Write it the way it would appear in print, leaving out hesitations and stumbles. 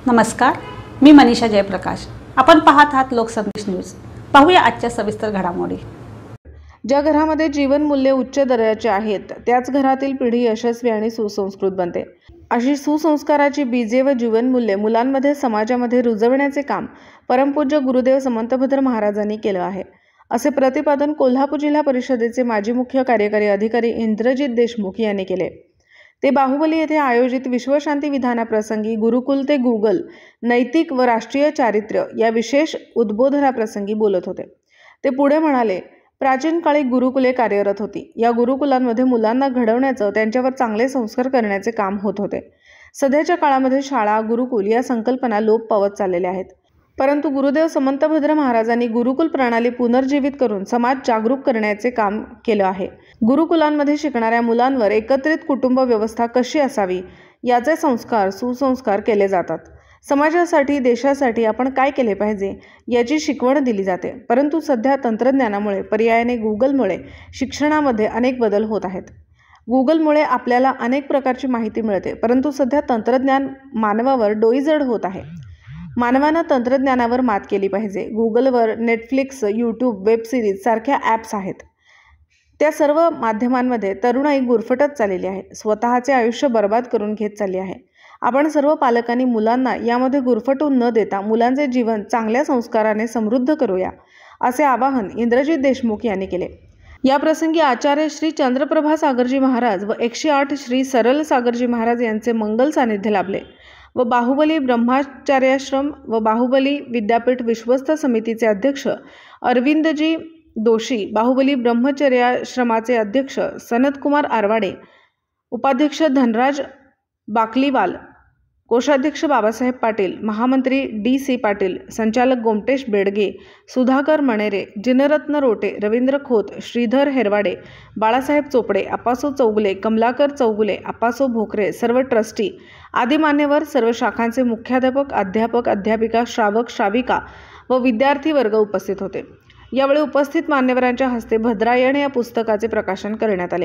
नमस्कार, मी मनीषा जयप्रकाश। आपण पाहत आहात लोकसंदेश न्यूज। पाहूया आजच्या सविस्तर घडामोडी। ज्या घरामध्ये जीवनमूल्ये उच्च दर्जाची आहेत त्याच घरातील पिढी यशस्वी आणि सुसंस्कृत बनते। अशी सुसंस्काराची बीजे व जीवनमूल्ये मुलांमध्ये समाजामध्ये रुजवण्याचे काम परमपूज्य गुरुदेव समंतभद्र महाराजांनी केले आहे, असे प्रतिपादन कोल्हापूर जिल्हा परिषदेचे माजी मुख्य कार्यकारी अधिकारी इंद्रजित देशमुख यांनी केले। ते बाहुबली येथे आयोजित विश्वशांती विधानाप्रसंगी गुरुकुल ते गुगल नैतिक व राष्ट्रीय चारित्र्य या विशेष उद्बोधनाप्रसंगी बोलत होते। ते पुढे म्हणाले, प्राचीन काळी गुरुकुले कार्यरत होती। या गुरुकुलांमध्ये मुलांना घडवण्याचं, त्यांच्यावर चांगले संस्कार करण्याचे काम होत होते। सध्याच्या काळामध्ये शाळा, गुरुकुल या संकल्पना लोप पावत चाललेल्या आहेत, परंतु गुरुदेव समंतभद्र महाराजांनी गुरुकुल प्रणाली पुनर्जीवित करून समाज जागरूक करण्याचे काम केले आहे। गुरुकुलांमध्ये शिकणाऱ्या मुलांवर एकत्रित कुटुंब व्यवस्था कशी असावी याचे संस्कार, सुसंस्कार केले जातात। समाजासाठी, देशासाठी आपण काय केले पाहिजे याची शिकवण दिली जाते। परंतु सध्या तंत्रज्ञानामुळे, पर्यायाने गुगलमुळे शिक्षणामध्ये अनेक बदल होत आहेत। गुगलमुळे आपल्याला अनेक प्रकारची माहिती मिळते, परंतु सध्या तंत्रज्ञान मानवावर डोईजड होत आहे। मानवानं तंत्रज्ञानावर मात केली पाहिजे। गुगलवर नेटफ्लिक्स, यूट्यूब, वेब सिरीज सारख्या ॲप्स आहेत। त्या सर्व माध्यमांमध्ये तरुणाई गुरफटत चाललेली आहे, स्वतःचे आयुष्य बर्बाद करून घेत चालली आहे। आपण सर्व पालकांनी मुलांना यामध्ये गुरफटून न देता मुलांचे जीवन चांगल्या संस्काराने समृद्ध करूया, असे आवाहन इंद्रजित देशमुख यांनी केले। या प्रसंगी आचार्य श्री चंद्रप्रभा सागरजी महाराज व 108 श्री सरल सागरजी महाराज यांचे मंगल सानिध्य लाभले व बाहुबली ब्रह्मचार्याश्रम व बाहुबली विद्यापीठ विश्वस्त समितीचे अध्यक्ष अरविंदजी दोशी, बाहुबली ब्रह्मचर्याश्रमाचे अध्यक्ष सनतकुमार आरवाडे, उपाध्यक्ष धनराज बाकलीवाल, कोषाध्यक्ष बाबासाहेब पाटील, महामंत्री डी.सी. पाटील, संचालक गोमटेश बेडगे, सुधाकर मणेरे, जिनरत्न रोटे, रवींद्र खोत, श्रीधर हेरवाडे, बाळासाहेब चोपडे, आप्पासो चौगुले, कमलाकर चौगुले, आप्पासो भोकरे, सर्व ट्रस्टी आदी मान्यवर, सर्व शाखांचे मुख्याध्यापक, अध्यापक, अध्यापिका, श्रावक, श्राविका व विद्यार्थी वर्ग उपस्थित होते। यावेळी उपस्थित मान्यवरांच्या हस्ते भद्रायण या पुस्तकाचे प्रकाशन करण्यात आले।